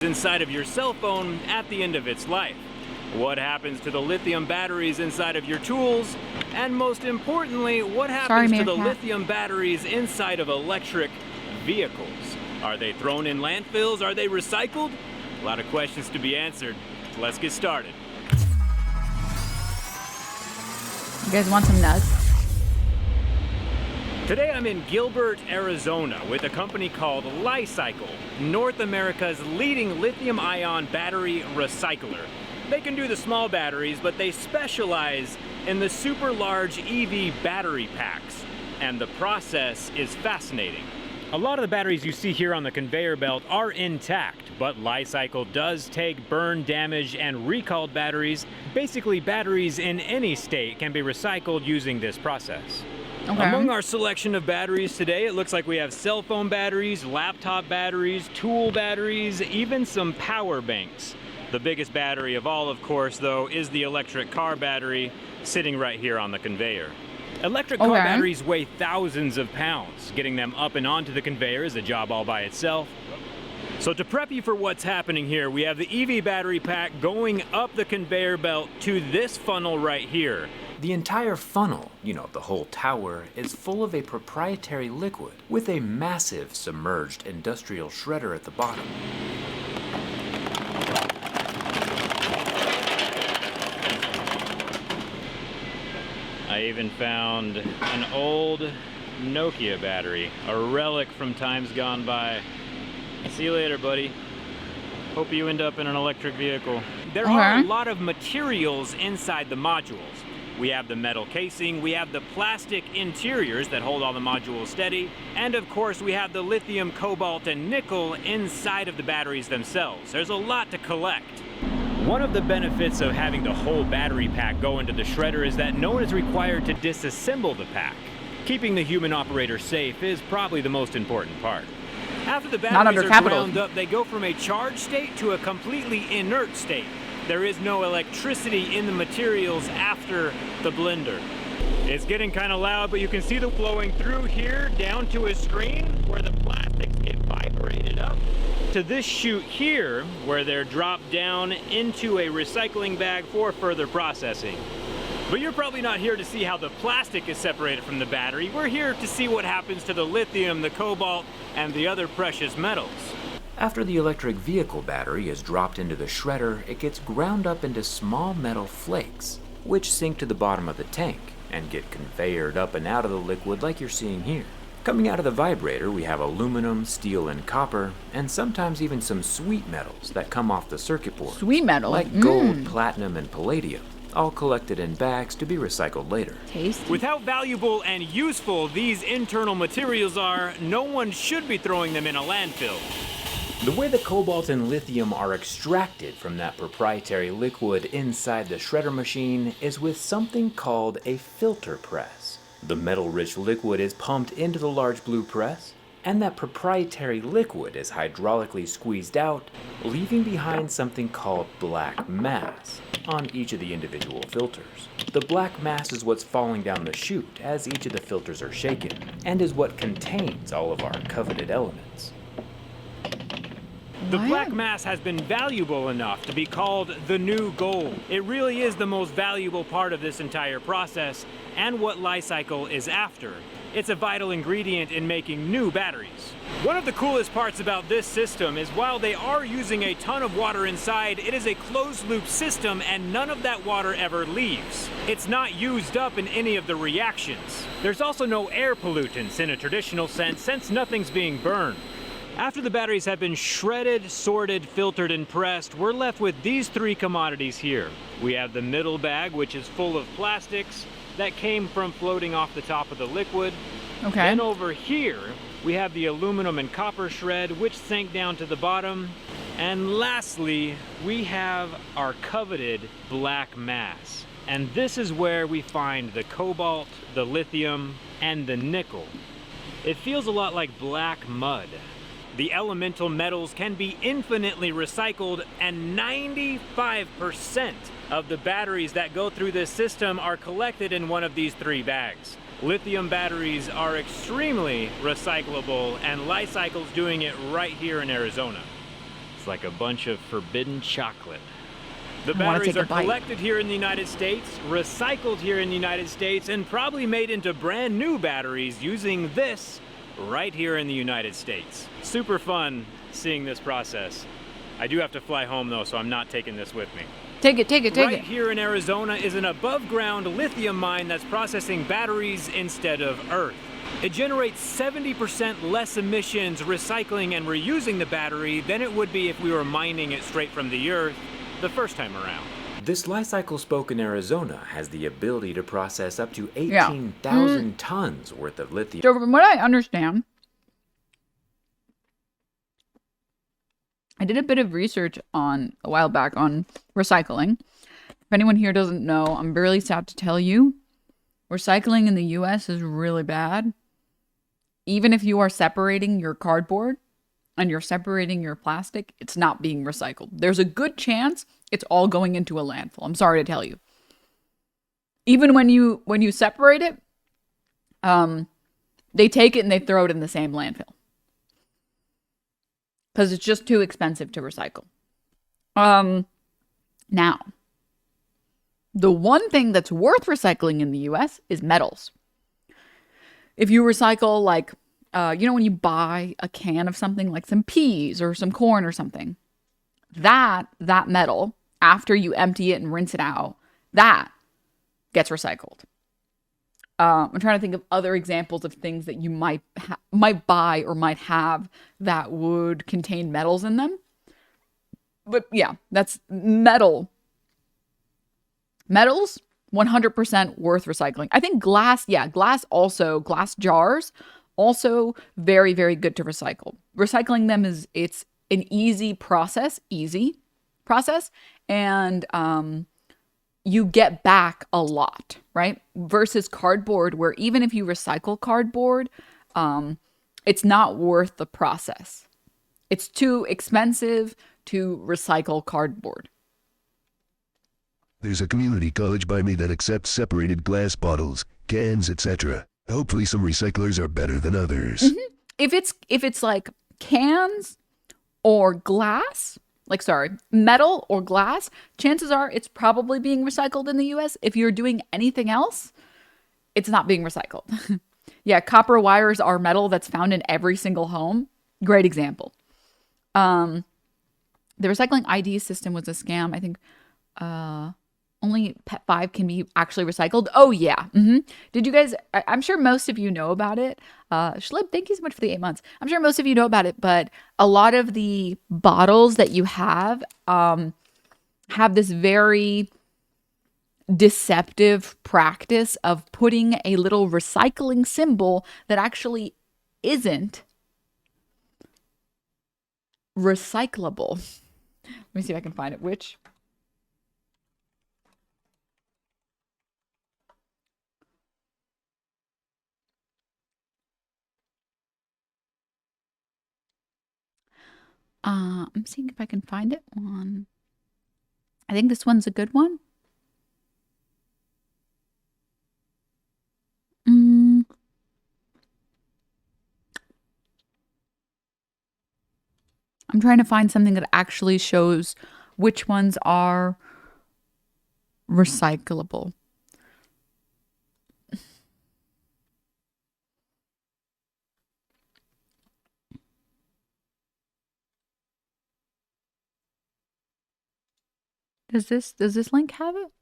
inside of your cell phone at the end of its life? What happens to the lithium batteries inside of your tools? And most importantly, what happens to the lithium batteries inside of electric vehicles? Are they thrown in landfills? Are they recycled? A lot of questions to be answered. Let's get started. You guys want some nuts? Today I'm in Gilbert, Arizona with a company called Li-Cycle, North America's leading lithium-ion battery recycler. They can do the small batteries, but they specialize in the super large EV battery packs, and the process is fascinating. A lot of the batteries you see here on the conveyor belt are intact, but Li-Cycle does take burn, damaged, and recalled batteries. Basically, batteries in any state can be recycled using this process. Okay. Among our selection of batteries today, it looks like we have cell phone batteries, laptop batteries, tool batteries, even some power banks. The biggest battery of all, of course, though, is the electric car battery sitting right here on the conveyor. Electric car batteries weigh thousands of pounds. Getting them up and onto the conveyor is a job all by itself. So to prep you for what's happening here, we have the EV battery pack going up the conveyor belt to this funnel right here. The entire funnel, the whole tower, is full of a proprietary liquid with a massive submerged industrial shredder at the bottom. I even found an old Nokia battery, a relic from times gone by. See you later, buddy. Hope you end up in an electric vehicle. There are a lot of materials inside the modules. We have the metal casing, we have the plastic interiors that hold all the modules steady, and of course we have the lithium, cobalt, and nickel inside of the batteries themselves. There's a lot to collect. One of the benefits of having the whole battery pack go into the shredder is that no one is required to disassemble the pack. Keeping the human operator safe is probably the most important part. After the batteries are ground up, they go from a charged state to a completely inert state. There is no electricity in the materials after the blender. It's getting kind of loud, but you can see them flowing through here down to a screen where the plastics get vibrated up to this chute here where they're dropped down into a recycling bag for further processing. But you're probably not here to see how the plastic is separated from the battery. We're here to see what happens to the lithium, the cobalt, and the other precious metals. After the electric vehicle battery is dropped into the shredder, it gets ground up into small metal flakes, which sink to the bottom of the tank and get conveyored up and out of the liquid like you're seeing here. Coming out of the vibrator, we have aluminum, steel, and copper, and sometimes even some sweet metals that come off the circuit board. Sweet metal? Like gold, platinum, and palladium, all collected in bags to be recycled later. Tasty. With how valuable and useful these internal materials are, no one should be throwing them in a landfill. The way the cobalt and lithium are extracted from that proprietary liquid inside the shredder machine is with something called a filter press. The metal-rich liquid is pumped into the large blue press, and that proprietary liquid is hydraulically squeezed out, leaving behind something called black mass on each of the individual filters. The black mass is what's falling down the chute as each of the filters are shaken, and is what contains all of our coveted elements. The black mass has been valuable enough to be called the new gold. It really is the most valuable part of this entire process and what Li-Cycle is after. It's a vital ingredient in making new batteries. One of the coolest parts about this system is while they are using a ton of water inside, it is a closed loop system and none of that water ever leaves. It's not used up in any of the reactions. There's also no air pollutants in a traditional sense since nothing's being burned. After the batteries have been shredded, sorted, filtered, and pressed, we're left with these three commodities here. We have the middle bag, which is full of plastics that came from floating off the top of the liquid. Okay. Then over here, we have the aluminum and copper shred, which sank down to the bottom. And lastly, we have our coveted black mass. And this is where we find the cobalt, the lithium, and the nickel. It feels a lot like black mud. The elemental metals can be infinitely recycled, and 95% of the batteries that go through this system are collected in one of these three bags. Lithium batteries are extremely recyclable, and Li-Cycle's doing it right here in Arizona. It's like a bunch of forbidden chocolate. The I wanna batteries take a are bite. collected here in the United States, recycled here in the United States, and probably made into brand new batteries using this right here in the United States. Super fun seeing this process. I do have to fly home though, so I'm not taking this with me. Take it, take it, take Right it. here in Arizona is an above-ground lithium mine that's processing batteries instead of earth. It generates 70% less emissions recycling and reusing the battery than it would be if we were mining it straight from the earth the first time around. This Li-Cycle spoke in Arizona has the ability to process up to Yeah. 18,000 tons worth of lithium. So from what I understand, I did a bit of research a while back on recycling. If anyone here doesn't know, I'm really sad to tell you, recycling in the US is really bad. Even if you are separating your cardboard and you're separating your plastic, it's not being recycled. There's a good chance it's all going into a landfill. I'm sorry to tell you. Even when you separate it, they take it and they throw it in the same landfill. Because it's just too expensive to recycle. Now, the one thing that's worth recycling in the US is metals. If you recycle, like, when you buy a can of something like some peas or some corn or something, that metal, after you empty it and rinse it out, that gets recycled. I'm trying to think of other examples of things that you might buy or might have that would contain metals in them. But yeah, that's metal. Metals, 100% worth recycling. I think glass jars, also very, very good to recycle. Recycling them it's an easy process, and you get back a lot, right? Versus cardboard, where even if you recycle cardboard, it's not worth the process. It's too expensive to recycle cardboard. There's a community college by me that accepts separated glass bottles, cans, etc. Hopefully some recyclers are better than others. Mm-hmm. If it's like cans or glass, metal or glass, chances are it's probably being recycled in the US. If you're doing anything else, it's not being recycled. Yeah, copper wires are metal that's found in every single home. Great example. The recycling ID system was a scam. I think only Pet 5 can be actually recycled. Oh, yeah. Mm-hmm. Did you guys, I'm sure most of you know about it. Schlib, thank you so much for the 8 months. I'm sure most of you know about it, but a lot of the bottles that you have this very deceptive practice of putting a little recycling symbol that actually isn't recyclable. Let me see if I can find it. Which? I'm seeing if I can find it on. I think this one's a good one. I'm trying to find something that actually shows which ones are recyclable. Does this link have it?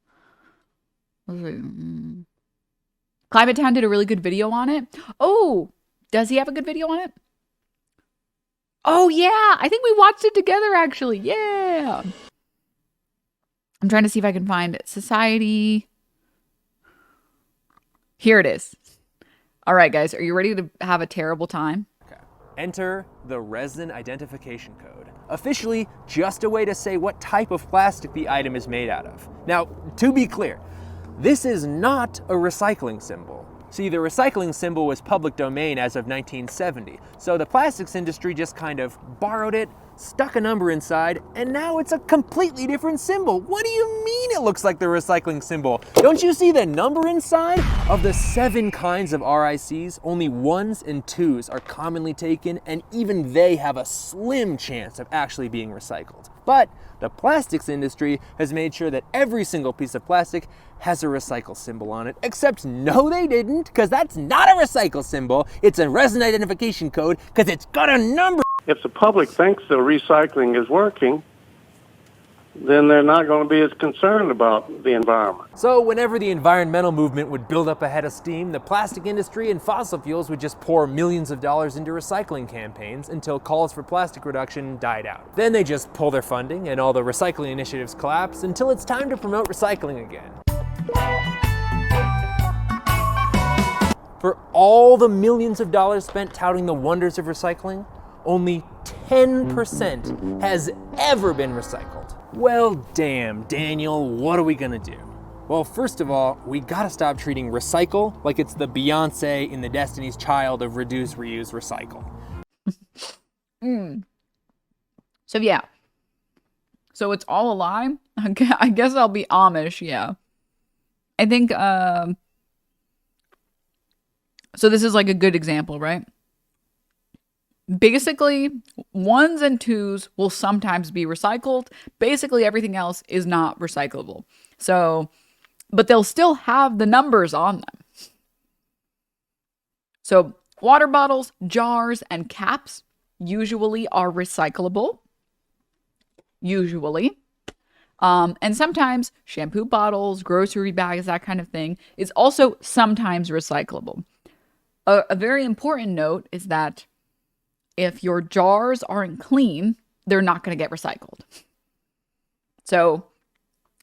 Climate Town did a really good video on it. Oh, does he have a good video on it? Oh yeah, I think we watched it together actually. Yeah. I'm trying to see if I can find it. Society. Here it is. All right, guys, are you ready to have a terrible time? Enter the resin identification code. Officially, just a way to say what type of plastic the item is made out of. Now, to be clear, this is not a recycling symbol. See, the recycling symbol was public domain as of 1970, so the plastics industry just kind of borrowed it, stuck a number inside, and now it's a completely different symbol. What do you mean it looks like the recycling symbol? Don't you see the number inside? Of the 7 kinds of RICs, only 1s and 2s are commonly taken, and even they have a slim chance of actually being recycled. But the plastics industry has made sure that every single piece of plastic has a recycle symbol on it, except no they didn't, because that's not a recycle symbol. It's a resin identification code, because it's got a number. If the public thinks the recycling is working, then they're not going to be as concerned about the environment. So whenever the environmental movement would build up a head of steam, the plastic industry and fossil fuels would just pour millions of dollars into recycling campaigns until calls for plastic reduction died out. Then they just pull their funding and all the recycling initiatives collapse until it's time to promote recycling again. For all the millions of dollars spent touting the wonders of recycling, only 10% has ever been recycled. Well, damn, Daniel, what are we gonna do? Well, first of all, we gotta stop treating recycle like it's the Beyonce in the Destiny's Child of reduce, reuse, recycle. So yeah. So it's all a lie? I guess I'll be Amish, yeah. I think, so this is like a good example, right? Basically, 1s and 2s will sometimes be recycled. Basically, everything else is not recyclable. So, but they'll still have the numbers on them. So, water bottles, jars, and caps usually are recyclable. Usually. And sometimes shampoo bottles, grocery bags, that kind of thing is also sometimes recyclable. A very important note is that if your jars aren't clean, they're not going to get recycled. So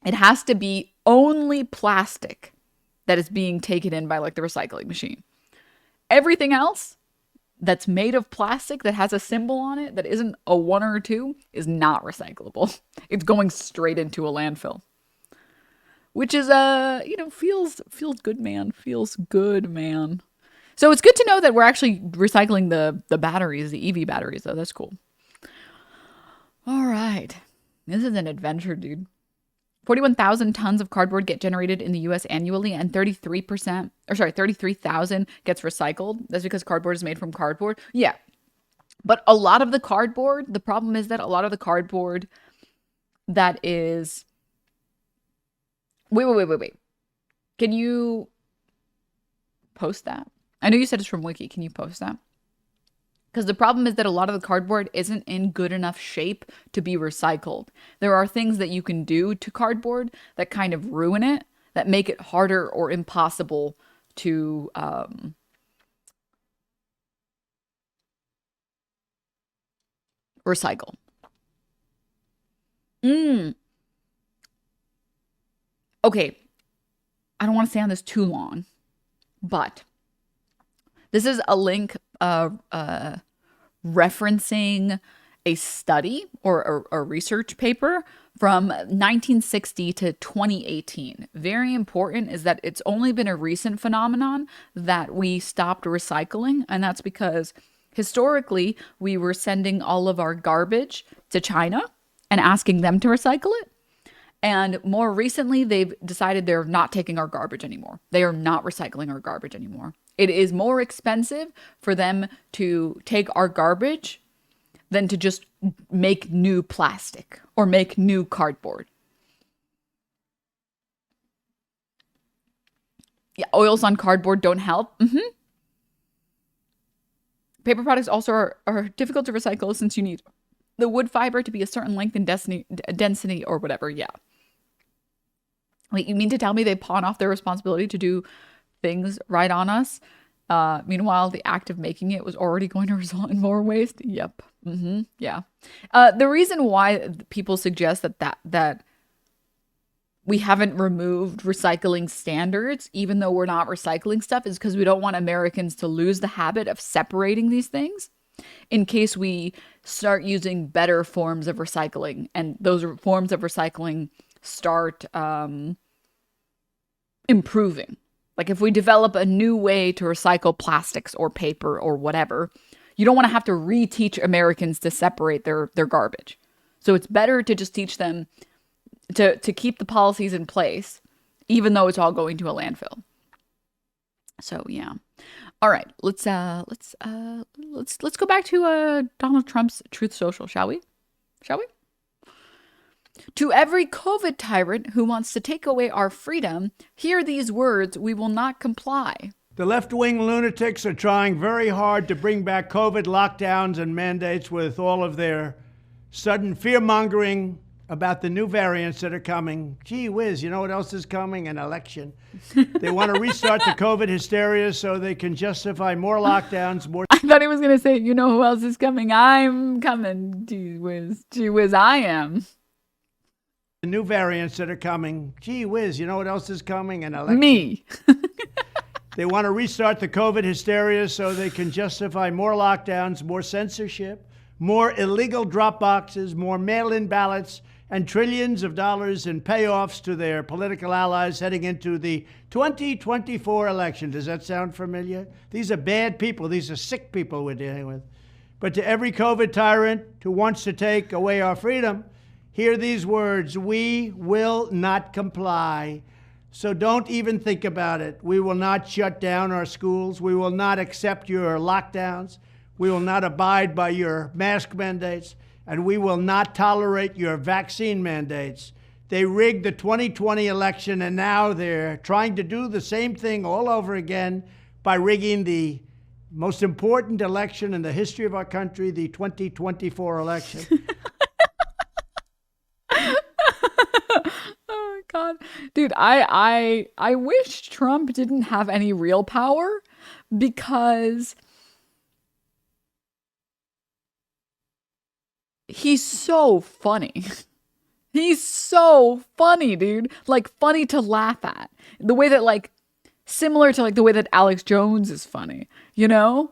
it has to be only plastic that is being taken in by like the recycling machine. Everything else that's made of plastic that has a symbol on it that isn't a 1 or a 2 is not recyclable. It's going straight into a landfill. Which is feels good, man. Feels good, man. So it's good to know that we're actually recycling the batteries, the EV batteries, though. That's cool. All right. This is an adventure, dude. 41,000 tons of cardboard get generated in the US annually, and 33,000 gets recycled. That's because cardboard is made from cardboard. Yeah. But a lot of the cardboard, the problem is that a lot of the cardboard that is... Wait. Can you post that? I know you said it's from Wiki. Can you post that? Because the problem is that a lot of the cardboard isn't in good enough shape to be recycled. There are things that you can do to cardboard that kind of ruin it, that make it harder or impossible to recycle. Okay. I don't want to stay on this too long, but this is a link referencing a study or a research paper from 1960 to 2018. Very important is that it's only been a recent phenomenon that we stopped recycling, and that's because historically we were sending all of our garbage to China and asking them to recycle it. And more recently, they've decided they're not taking our garbage anymore. They are not recycling our garbage anymore. It is more expensive for them to take our garbage than to just make new plastic or make new cardboard. Yeah, oils on cardboard don't help. Paper products also are difficult to recycle since you need the wood fiber to be a certain length and density or whatever. Yeah. Wait, you mean to tell me they pawn off their responsibility to do things right on us? Meanwhile, the act of making it was already going to result in more waste? Yep. Yeah. The reason why people suggest that we haven't removed recycling standards, even though we're not recycling stuff, is because we don't want Americans to lose the habit of separating these things in case we start using better forms of recycling. And those forms of recycling start improving. Like if we develop a new way to recycle plastics or paper or whatever, You don't want to have to reteach Americans to separate their garbage. So it's better to just teach them to keep the policies in place, even though it's all going to a landfill. So yeah. All right, let's go back to Donald Trump's Truth Social, shall we? Shall we? To every COVID tyrant who wants to take away our freedom, hear these words: we will not comply. The left-wing lunatics are trying very hard to bring back COVID lockdowns and mandates with all of their sudden fear-mongering about the new variants that are coming. Gee whiz, you know what else is coming? An election. They want to restart the COVID hysteria so they can justify more lockdowns, more... I thought he was going to say, you know who else is coming? I'm coming. Gee whiz, I am. The new variants that are coming. Gee whiz, you know what else is coming? An election. Me. They want to restart the COVID hysteria so they can justify more lockdowns, more censorship, more illegal drop boxes, more mail-in ballots, and trillions of dollars in payoffs to their political allies heading into the 2024 election. Does that sound familiar? These are bad people. These are sick people we're dealing with. But to every COVID tyrant who wants to take away our freedom, hear these words: we will not comply. So don't even think about it. We will not shut down our schools. We will not accept your lockdowns. We will not abide by your mask mandates. And we will not tolerate your vaccine mandates. They rigged the 2020 election, and now they're trying to do the same thing all over again by rigging the most important election in the history of our country, the 2024 election. Oh God, dude, I wish Trump didn't have any real power, because he's so funny. He's so funny, dude. Like, funny to laugh at. The way that, like, similar to, like, the way that Alex Jones is funny, you know?